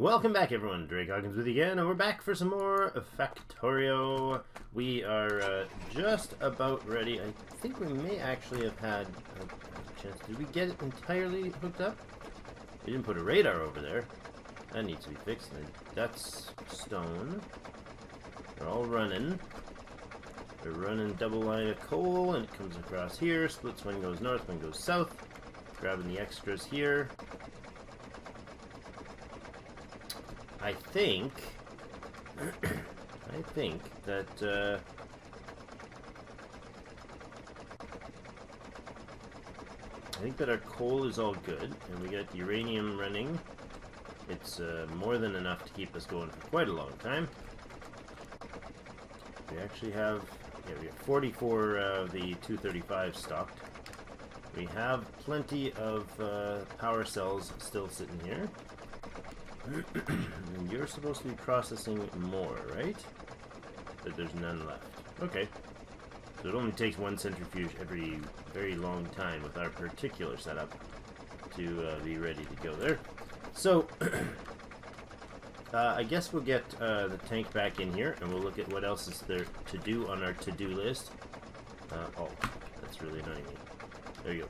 Welcome back, everyone. Drake Hawkins with you again, and we're back for some more Factorio. We are just about ready. I think we may actually have had a chance. Did we get it entirely hooked up? We didn't put a radar over there. That needs to be fixed. That's stone. They're all running. They're running double line of coal, and it comes across here. Splits, one goes north, one goes south. Grabbing the extras here. I think that our coal is all good, and we got the uranium running. It's more than enough to keep us going for quite a long time. We actually have, we have 44 of the 235 stocked. We have plenty of power cells still sitting here. And you're supposed to be processing more, right? But there's none left. Okay. So it only takes one centrifuge every very long time with our particular setup to be ready to go there. So, I guess we'll get the tank back in here, and we'll look at what else is there to do on our to-do list. Oh, that's really annoying me. There you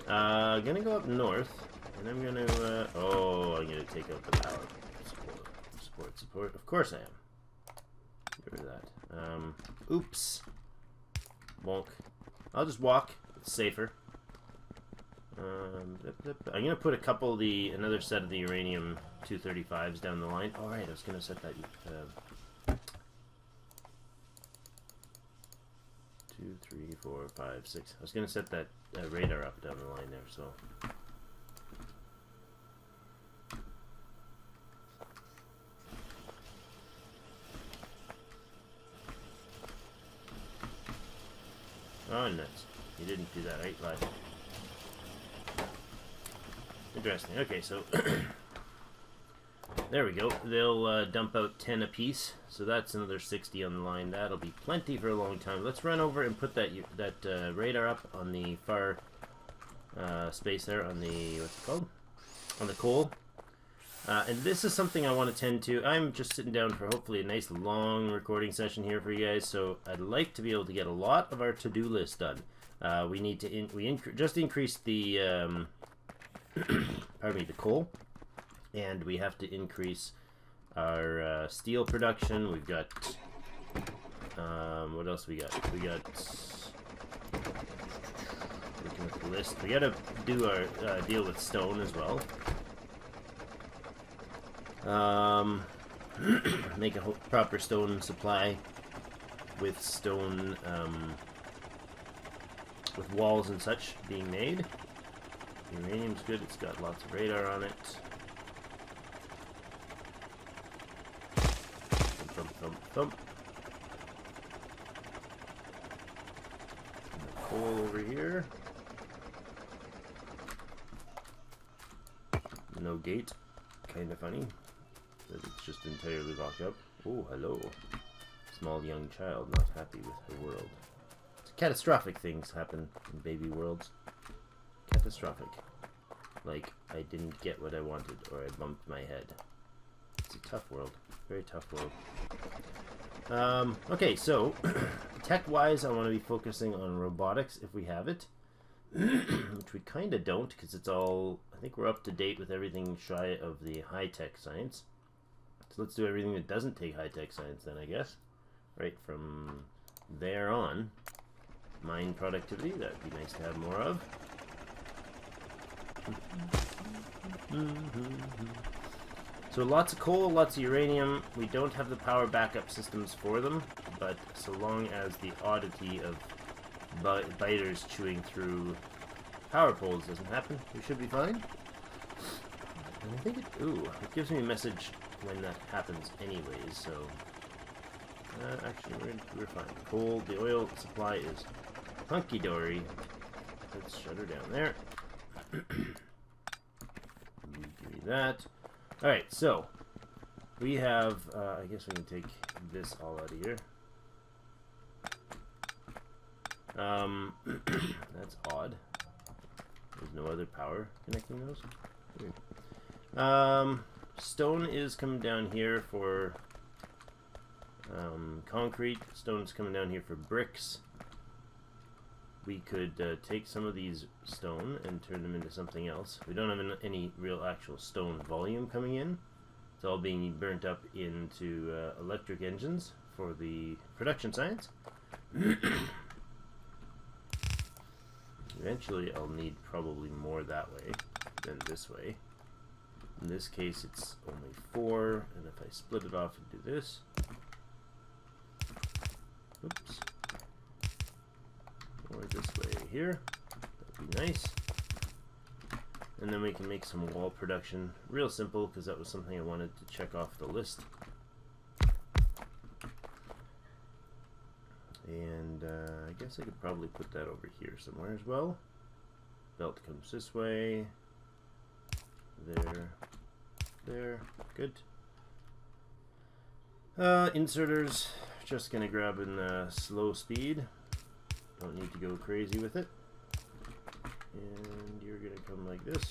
go. Gonna go up north. And I'm gonna, I'm gonna take out the power. Support. Of course I am. Get rid of that. Oops. Wonk. I'll just walk. It's safer. I'm gonna put a couple of another set of the uranium 235s down the line. Alright, I was gonna set that, 2, 3, 4, 5, 6. I was gonna set that radar up down the line there, so. Oh, nuts. You didn't do that, right, lad? Interesting. Okay, so there we go. They'll dump out 10 apiece, so that's another 60 on the line. That'll be plenty for a long time. Let's run over and put that radar up on the far space there on the, what's it called? On the coal. And this is something I want to tend to. I'm just sitting down for hopefully a nice long recording session here for you guys, so I'd like to be able to get a lot of our to-do list done. We need to just increase the pardon me, the coal, and we have to increase our steel production. We've got what else we got? We got, looking at the list, we got to do our deal with stone as well. Make a proper stone supply with stone, with walls and such being made. Uranium's good, it's got lots of radar on it. Thump, thump, thump. And the coal over here. No gate. Kinda funny. It's just entirely locked up. Oh, hello. Small young child not happy with her world. It's catastrophic things happen in baby worlds. Catastrophic. Like, I didn't get what I wanted, or I bumped my head. It's a tough world. Very tough world. Okay, so, tech-wise, I want to be focusing on robotics if we have it. Which we kind of don't, because it's all, I think we're up to date with everything shy of the high-tech science. So let's do everything that doesn't take high-tech science then, I guess. Right from there on. Mine productivity, that'd be nice to have more of. So lots of coal, lots of uranium. We don't have the power backup systems for them, but so long as the oddity of biters chewing through power poles doesn't happen, we should be fine. And I think it gives me a message when that happens anyways, so actually we're fine. Coal, the oil supply is hunky-dory. Let's shut her down there. Give me that. Alright, so we have I guess we can take this all out of here. That's odd. There's no other power connecting those. Weird. stone is coming down here for concrete. Stone's coming down here for bricks. We could take some of these stone and turn them into something else. We don't have any real actual stone volume coming in. It's all being burnt up into electric engines for the production science. Eventually I'll need probably more that way than this way. In this case it's only 4, and if I split it off and do this, oops, or this way here, that'd be nice. And then we can make some wall production. Real simple, because that was something I wanted to check off the list. And I guess I could probably put that over here somewhere as well. Belt comes this way. There. There. Good. Inserters. Just going to grab in slow speed. Don't need to go crazy with it. And you're going to come like this.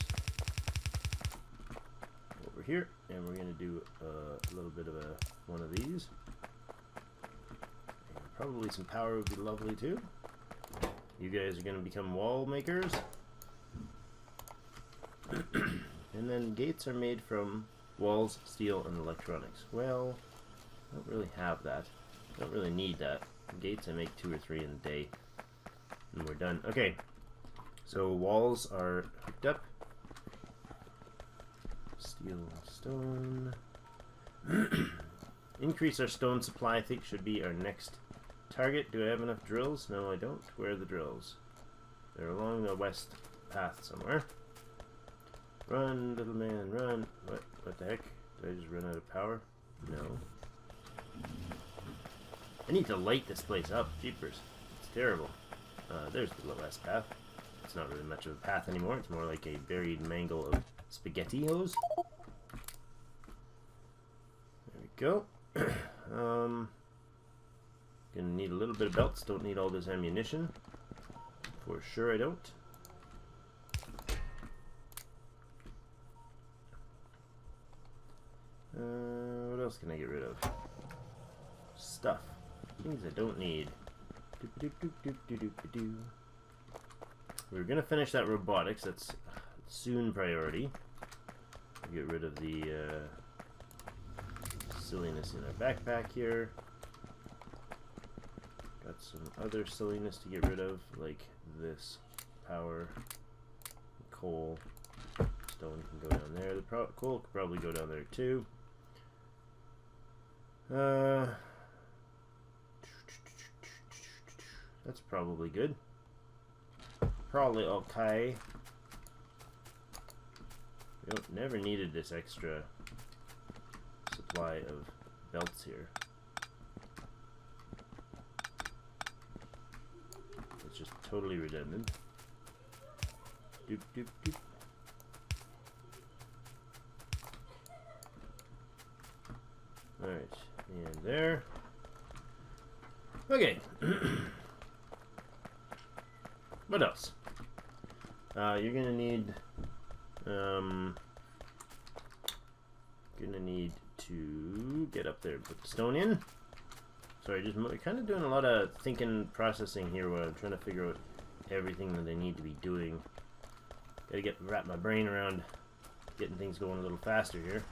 Over here. And we're going to do a little bit of one of these. Probably some power would be lovely too. You guys are going to become wall makers. And then gates are made from walls, steel, and electronics. Well, I don't really have that. I don't really need that. Gates I make 2 or 3 in a day. And we're done. Okay. So walls are hooked up. Steel, stone. Increase our stone supply, I think, should be our next target. Do I have enough drills? No, I don't. Where are the drills? They're along the west path somewhere. Run, little man, run. What the heck? Did I just run out of power? No. I need to light this place up. Jeepers. It's terrible. There's the west path. It's not really much of a path anymore. It's more like a buried mangle of SpaghettiOs. There we go. Gonna need a little bit of belts. Don't need all this ammunition. For sure I don't. What else can I get rid of? Stuff. Things I don't need. We're gonna finish that robotics. That's soon priority. Get rid of the silliness in our backpack here. Got some other silliness to get rid of, like this. Power, coal, stone can go down there. The coal could probably go down there too. That's probably good. Probably okay. We never needed this extra supply of belts here. It's just totally redundant. Doop doop doop. Alright, and there. Okay. What else? You're gonna need to get up there and put the stone in. Sorry, just kind of doing a lot of thinking, processing here while I'm trying to figure out everything that I need to be doing. Gotta wrap my brain around getting things going a little faster here.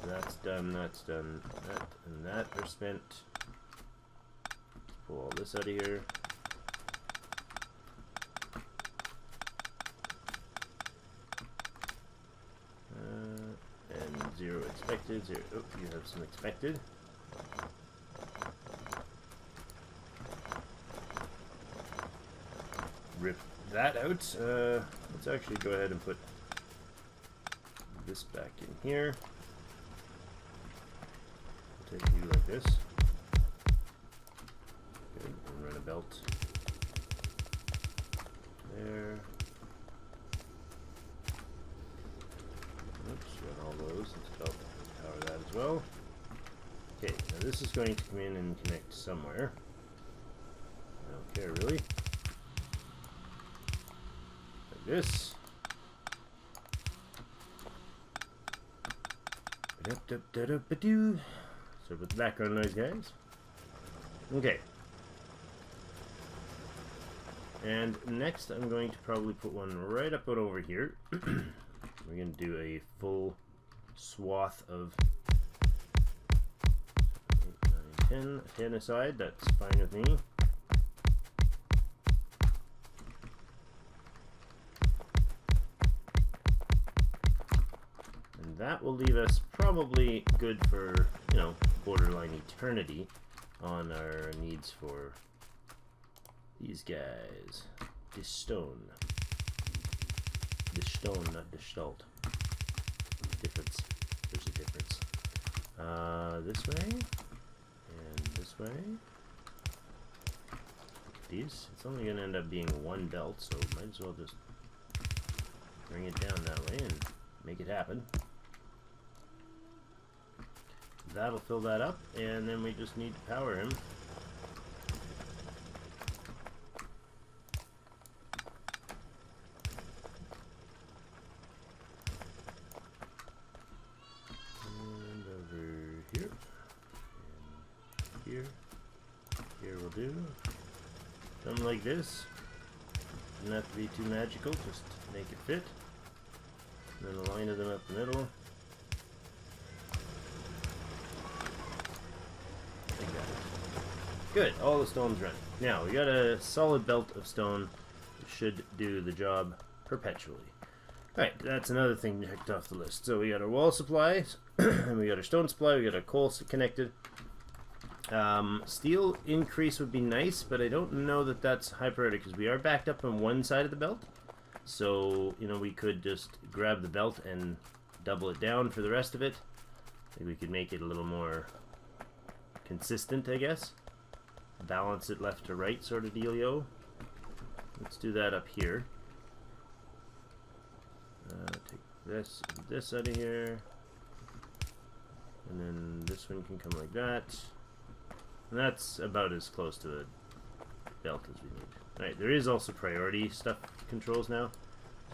That's done, that's done, that and that are spent. Let's pull all this out of here. And 0 expected, 0, oh, you have some expected. Rip that out. Let's actually go ahead and put this back in here. Take you like this. Good, and run a belt there. Oops, run all those into belt. Power that as well. Okay, now this is going to come in and connect somewhere. I don't care really. Like this. So with the background noise, guys. Okay. And next I'm going to probably put one right up and over here. We're going to do a full swath of 8, 9, 10 aside. That's fine with me. And that will leave us probably good for, you know, borderline eternity on our needs for these guys. This stone. This stone, not the gestalt. Difference. There's a difference. This way. And this way. These. It's only going to end up being one belt, so might as well just bring it down that way and make it happen. That'll fill that up, and then we just need to power him. And over here. And here. Here will do. Something like this. Doesn't have to be too magical, just make it fit. And then a line of them up the middle. Good, all the stone's running. Now, we got a solid belt of stone that should do the job perpetually. Alright, that's another thing checked off the list. So we got our wall supplies, and we got our stone supply, we got our coal connected. Steel increase would be nice, but I don't know that that's high priority because we are backed up on one side of the belt. So, you know, we could just grab the belt and double it down for the rest of it. I think we could make it a little more consistent, I guess. Balance it left to right sort of dealio. Let's do that up here. Take this out of here. And then this one can come like that. And that's about as close to the belt as we need. Alright, there is also priority stuff controls now.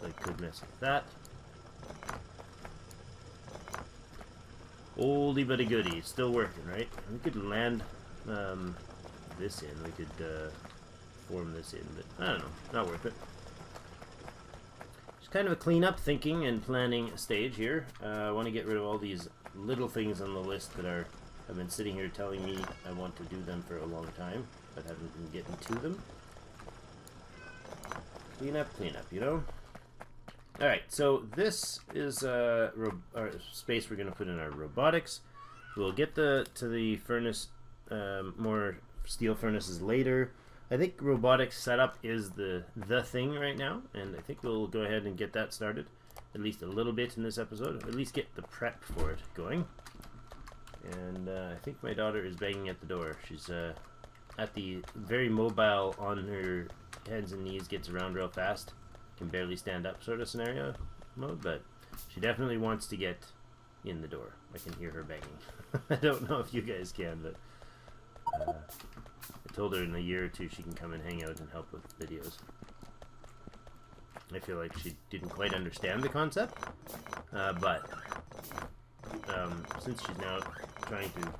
So I could mess with that. Oldie but a goodie. Still working, right? We could land this in. We could form this in, but I don't know. Not worth it. Just kind of a cleanup, thinking, and planning stage here. I want to get rid of all these little things on the list that have been sitting here telling me I want to do them for a long time, but haven't been getting to them. Clean up, you know? Alright, so this is our space we're going to put in our robotics. We'll get to the furnace, more steel furnaces later. I think robotics setup is the thing right now, and I think we'll go ahead and get that started, at least a little bit in this episode, at least get the prep for it going. And I think my daughter is banging at the door. She's at the very mobile, on her hands and knees, gets around real fast, can barely stand up sort of scenario mode, but she definitely wants to get in the door. I can hear her banging. I don't know if you guys can, but I told her in a year or two she can come and hang out and help with videos. I feel like she didn't quite understand the concept, but since she's now trying to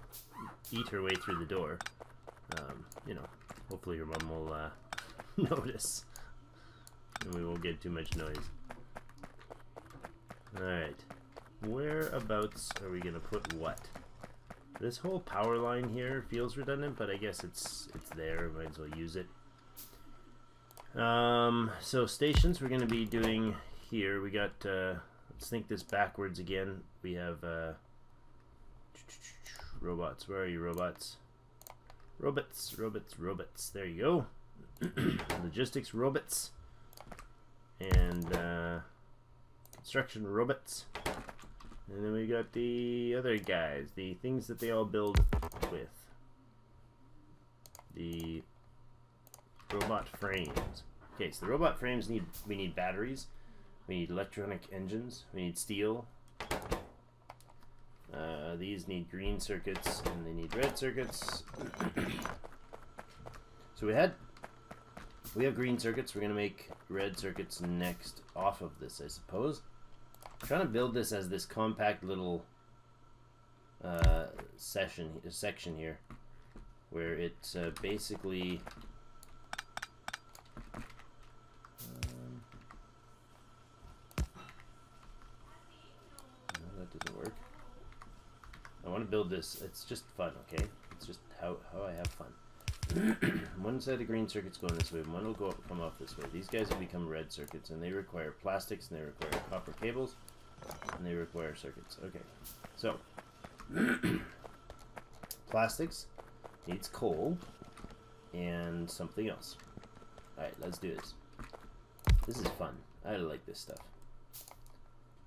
eat her way through the door, you know, hopefully her mom will notice and we won't get too much noise. Alright, whereabouts are we gonna put what? This whole power line here feels redundant, but I guess it's there. Might as well use it. So stations we're going to be doing here. We got, let's think this backwards again. We have robots. Where are you, robots? Robots. There you go. Logistics robots. And construction robots. And then we got the other guys, the things that they all build with. The robot frames. Okay, so the robot frames we need batteries, we need electronic engines, we need steel. These need green circuits and they need red circuits. So we have green circuits. We're gonna make red circuits next off of this, I suppose. I'm trying to build this as this compact little section here, where it basically no, that doesn't work. I want to build this. It's just fun, okay? It's just how I have fun. One set of green circuits going this way, and one will come off this way. These guys will become red circuits, and they require plastics, and they require copper cables, and they require circuits. Okay, so plastics needs coal and something else. Alright, let's do this. This is fun. I like this stuff.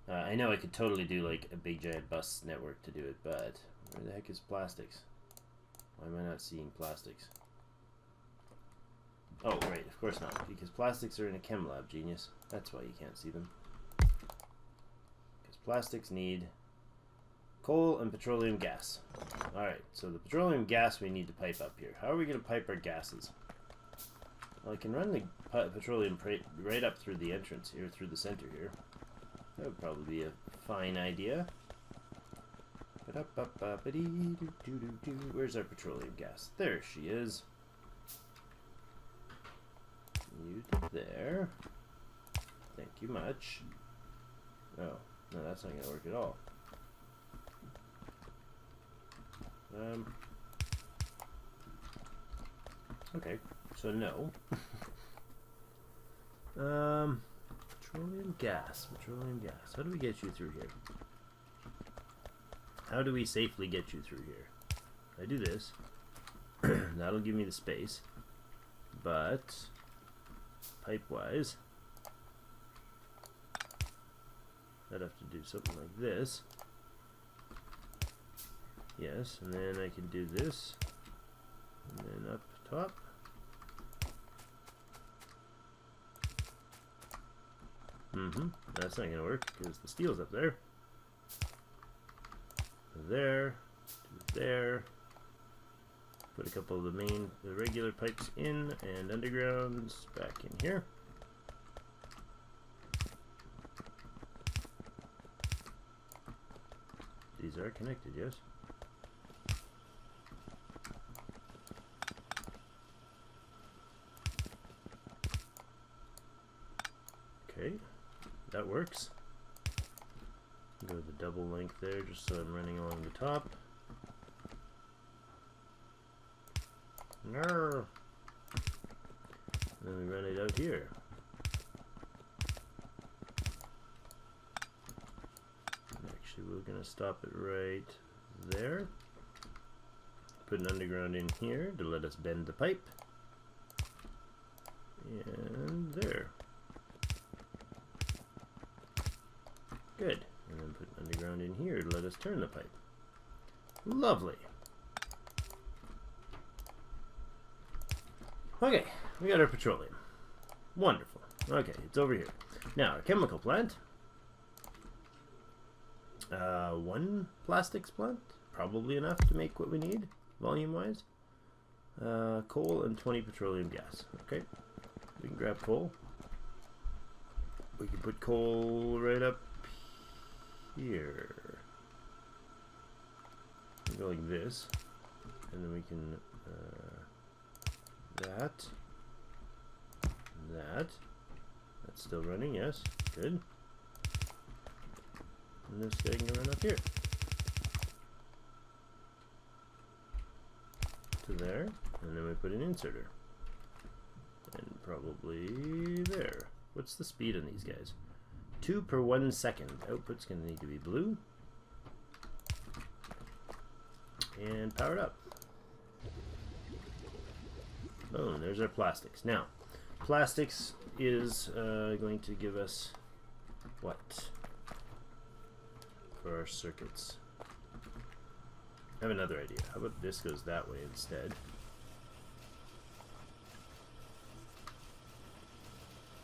I know I could totally do like a big giant bus network to do it, but where the heck is plastics? Why am I not seeing plastics? Oh, right, of course not, because plastics are in a chem lab, genius. That's why you can't see them. Because plastics need coal and petroleum gas. Alright, so the petroleum gas we need to pipe up here. How are we going to pipe our gases? Well, I can run the petroleum right up through the entrance here, through the center here. That would probably be a fine idea. Where's our petroleum gas? There she is. You there. Thank you much. Oh, no, that's not going to work at all. Okay, so no. Petroleum gas. How do we get you through here? How do we safely get you through here? I do this. That'll give me the space. But pipe-wise, I'd have to do something like this. Yes, and then I can do this. And then up top. That's not gonna work because the steel's up there. There, to there. Put a couple of the regular pipes in and undergrounds back in here. These are connected, yes. Okay, that works. Go with the double length there just so I'm running along the top. No. Then we run it out here. Actually, we're going to stop it right there. Put an underground in here to let us bend the pipe. And there. Good. And then put an underground in here to let us turn the pipe. Lovely. Okay, we got our petroleum. Wonderful. Okay, it's over here. Now, our chemical plant. One plastics plant. Probably enough to make what we need, volume-wise. Coal and 20 petroleum gas. Okay, we can grab coal. We can put coal right up here. We go like this. And then we can... That's still running, yes. Good. And this guy can run up here. To there. And then we put an inserter. And probably there. What's the speed on these guys? 2 per 1 second. Output's going to need to be blue. And powered up. Boom, there's our plastics. Now, plastics is going to give us what? For our circuits. I have another idea. How about this goes that way instead?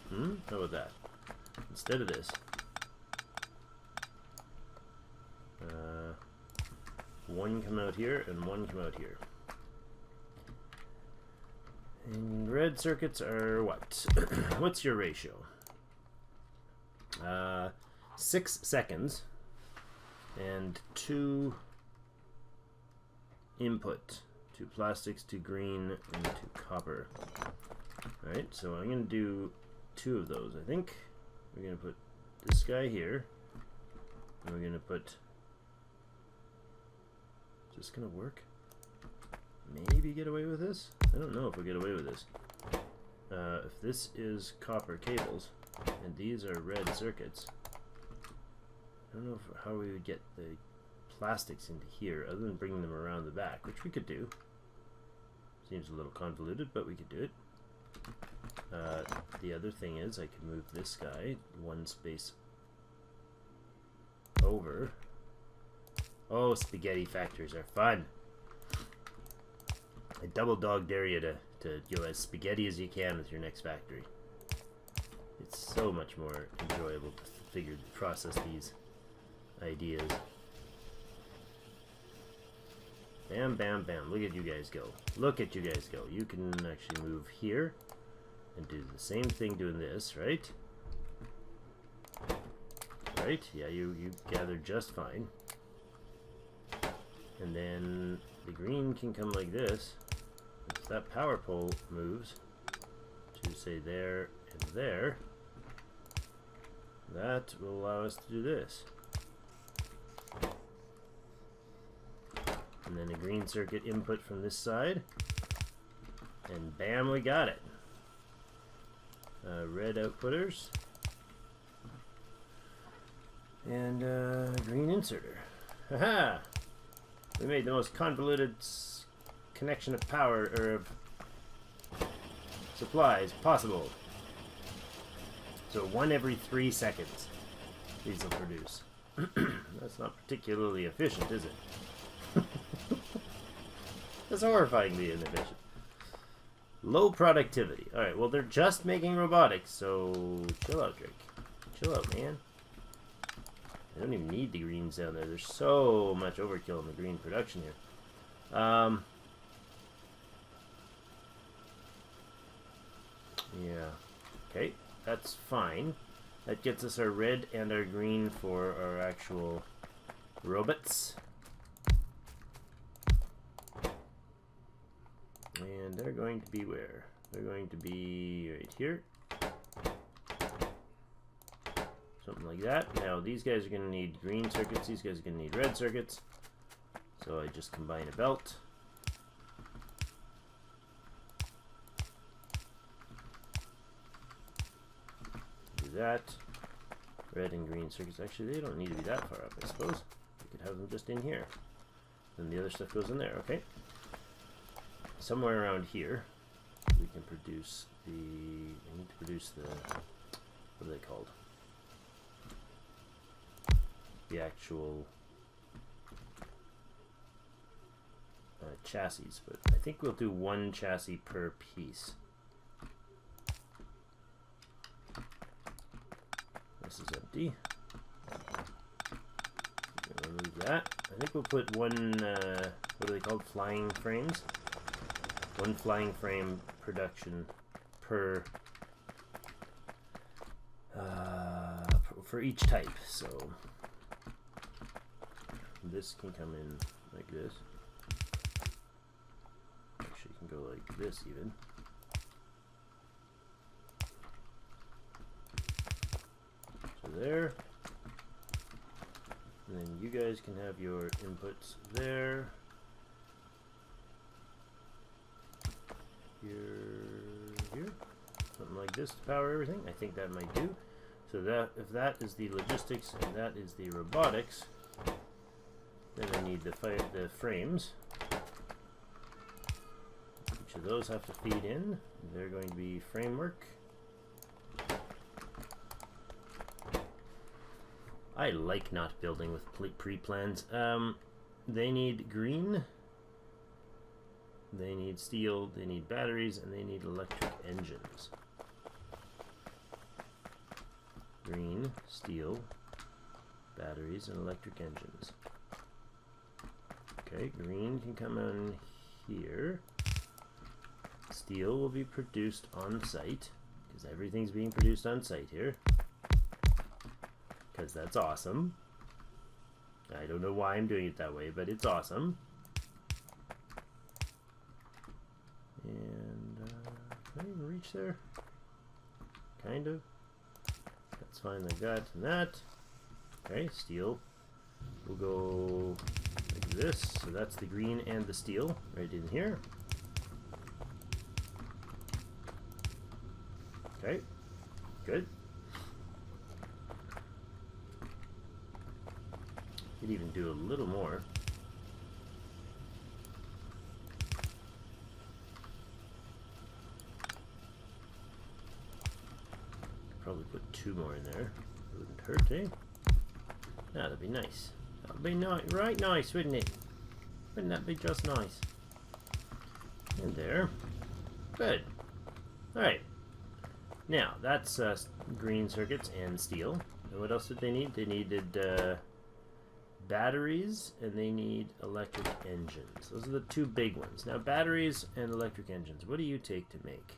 How about that? Instead of this. One come out here and one come out here. And red circuits are what? What's your ratio? 6 seconds and 2 input. 2 plastics, 2 green, and 2 copper. Alright, so I'm going to do 2 of those, I think. We're going to put this guy here. And we're going to put... Is this going to work? Maybe get away with this? I don't know if we'll get away with this. If this is copper cables, and these are red circuits, I don't know how we would get the plastics into here other than bringing them around the back, which we could do. Seems a little convoluted, but we could do it. The other thing is I could move this guy 1 space over. Oh, spaghetti factories are fun. I double dog dare you to go as spaghetti as you can with your next factory. It's so much more enjoyable to process these ideas. Bam, bam, bam. Look at you guys go. Look at you guys go. You can actually move here and do the same thing doing this, right? Right? Yeah, you gathered just fine. And then the green can come like this. If that power pole moves to, say, there and there, that will allow us to do this. And then a green circuit input from this side. And bam, we got it. Red outputters. And green inserter. Haha! We made the most convoluted connection of power, or of supplies possible. So 1 every 3 seconds these will produce. That's not particularly efficient, is it? That's horrifyingly inefficient. Low productivity. Alright, well, they're just making robotics, so chill out, Drake. Chill out, man. I don't even need the greens down there. There's so much overkill in the green production here. Yeah. Okay, that's fine. That gets us our red and our green for our actual robots. And they're going to be where? They're going to be right here. Something like that. Now these guys are going to need green circuits, these guys are going to need red circuits. So I just combine a belt. Do that. Red and green circuits. Actually, they don't need to be that far up, I suppose. We could have them just in here. Then the other stuff goes in there, okay? Somewhere around here, we can produce the... I need to produce the... What are they called? The actual chassis, but I think we'll do 1 chassis per piece. This is empty. Remove that. I think we'll put 1, what are they called? Flying frames? 1 flying frame production per for each type. So this can come in like this. Actually, it can go like this even. So there. And then you guys can have your inputs there. Here. Something like this to power everything. I think that might do. So that, if that is the logistics and that is the robotics, then I need the frames. Each of those have to feed in. They're going to be framework. I like not building with pre-plans. They need green. They need steel, they need batteries, and they need electric engines. Green, steel, batteries, and electric engines. Okay, green can come in here. Steel will be produced on site, because everything's being produced on site here. Because that's awesome. I don't know why I'm doing it that way, but it's awesome. Can I even reach there? Kind of. That's fine like that and that. Okay, steel. We'll go like this. So that's the green and the steel right in here. Okay, good. Could even do a little more. Probably put 2 more in there. Wouldn't hurt, eh? That'd be nice. That'd be right nice, wouldn't it? Wouldn't that be just nice? In there. Good. Alright. Now, that's green circuits and steel. And what else did they need? They needed batteries, and they need electric engines. Those are the 2 big ones. Now, batteries and electric engines. What do you take to make?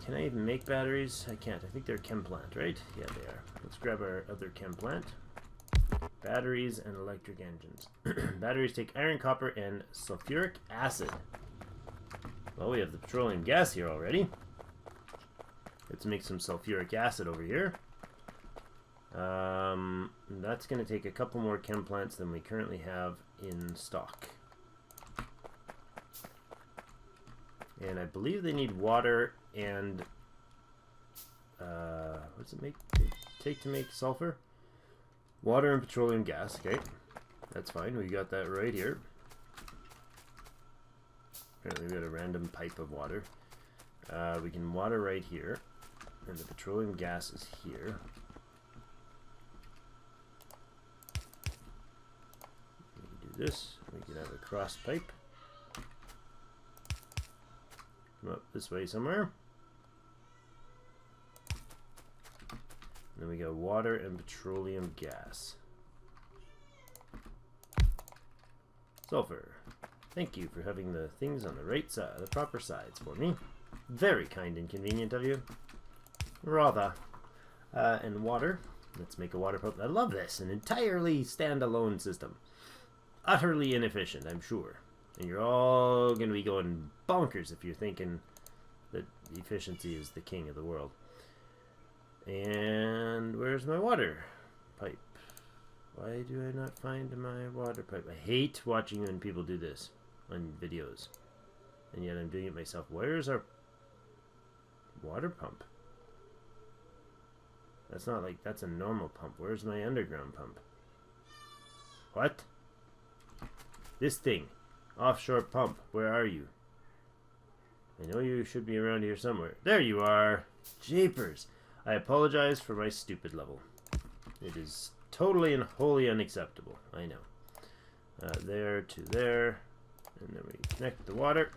Can I even make batteries? I can't. I think they're chem plant, right? Yeah, they are. Let's grab our other chem plant. Batteries and electric engines. Batteries take iron, copper, and sulfuric acid. Well, we have the petroleum gas here already. Let's make some sulfuric acid over here. That's going to take a couple more chem plants than we currently have in stock. And I believe they need water and what does it take to make sulfur? Water and petroleum gas. Okay, that's fine. We got that right here. Apparently we got a random pipe of water. We can water right here, and the petroleum gas is here. We can do this. We can have a cross pipe. Come up this way somewhere. Then we got water and petroleum gas. Sulfur. Thank you for having the things on the right side, the proper sides for me. Very kind and convenient of you. Rather. And water. Let's make a water pump. I love this. An entirely standalone system. Utterly inefficient, I'm sure. And you're all going to be going bonkers if you're thinking that efficiency is the king of the world. And where's my water pipe? Why do I not find my water pipe? I hate watching when people do this on videos. And yet I'm doing it myself. Where's our water pump? That's not like, that's a normal pump. Where's my underground pump? What? This thing. Offshore pump. Where are you? I know you should be around here somewhere. There you are. Jeepers. I apologize for my stupid level. It is totally and wholly unacceptable. I know. There to there. And then we connect the water.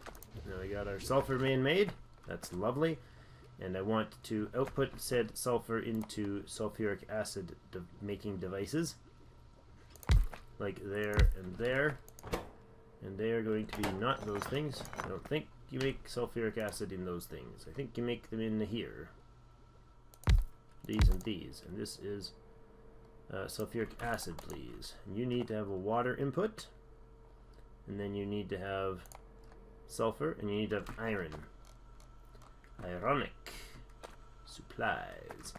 Now we got our sulfur main made. That's lovely. And I want to output said sulfur into sulfuric acid making devices. Like there and there. And they are going to be not those things. I don't think you make sulfuric acid in those things. I think you make them in here. These and these. And this is sulfuric acid, please. And you need to have a water input. And then you need to have sulfur. And you need to have iron. Ironic. Supplies.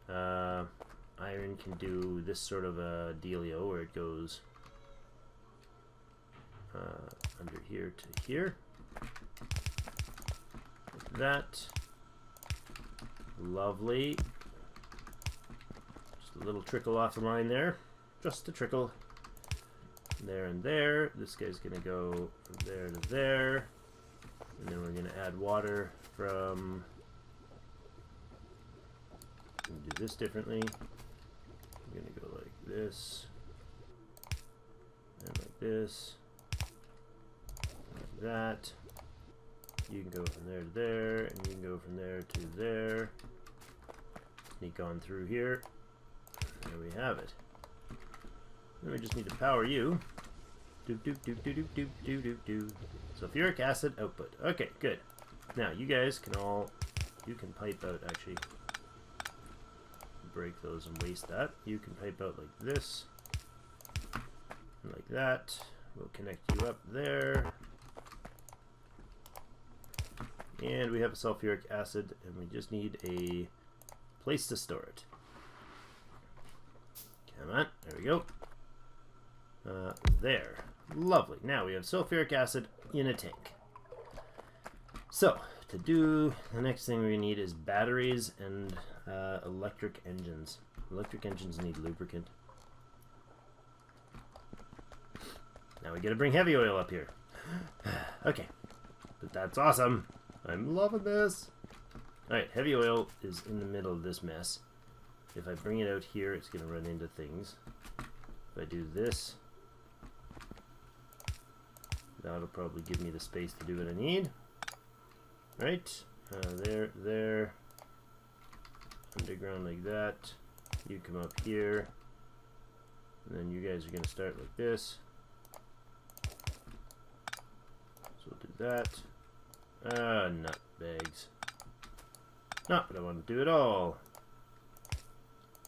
Iron can do this sort of a dealio where it goes under here to here. Like that. Lovely. Just a little trickle off the line there. Just a trickle. There and there. This guy's going to go from there to there. And then we're going to add water from... We'll do this differently. I'm going to go like this. And like this. Like that. You can go from there to there, and you can go from there to there. Sneak on through here. There we have it. Then we just need to power you. Doop doop doop doop doop doop doop doop doop. Sulfuric acid output. Okay, good. Now you guys can all, you can pipe out actually. Break those and waste that. You can pipe out like this, and like that. We'll connect you up there. And we have sulfuric acid, and we just need a place to store it. Come on, there we go. There. Lovely. Now we have sulfuric acid in a tank. So, to do, the next thing we need is batteries and electric engines. Electric engines need lubricant. Now we gotta bring heavy oil up here. Okay. But that's awesome. I'm loving this. Alright, heavy oil is in the middle of this mess. If I bring it out here, it's gonna run into things. If I do this, that'll probably give me the space to do what I need. Right, there, underground like that. You come up here, and then you guys are going to start like this. So we'll do that. Nut bags. Not what I want to do at all.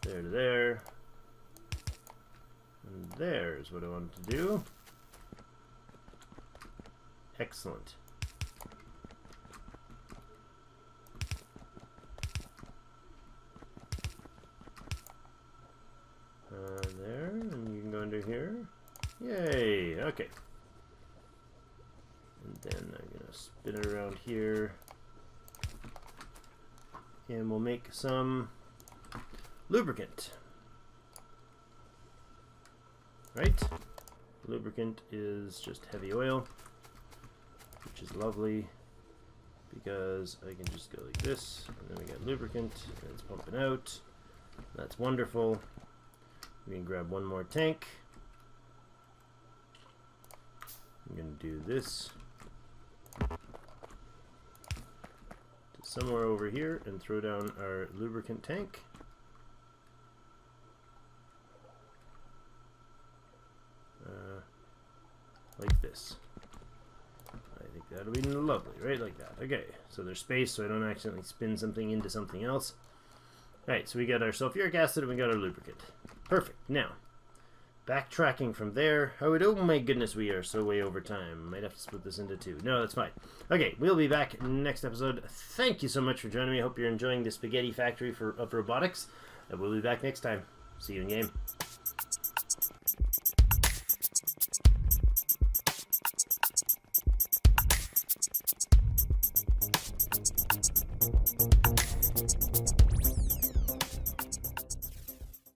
There to there. And there's what I wanted to do. Excellent. There, and you can go under here. Yay! Okay. And then I'm gonna spin it around here, and we'll make some lubricant. Right? Lubricant is just heavy oil, which is lovely because I can just go like this, and then we got lubricant, and it's pumping out. That's wonderful. We can grab one more tank. I'm going to do this to somewhere over here and throw down our lubricant tank. Like this. I think that'll be lovely, right? Like that. Okay, so there's space so I don't accidentally spin something into something else. Alright, so we got our sulfuric acid and we got our lubricant. Perfect. Now, backtracking from there. Oh my goodness, we are so way over time. Might have to split this into two. No, that's fine. Okay, we'll be back next episode. Thank you so much for joining me. I hope you're enjoying the spaghetti factory of robotics. And we'll be back next time. See you in game.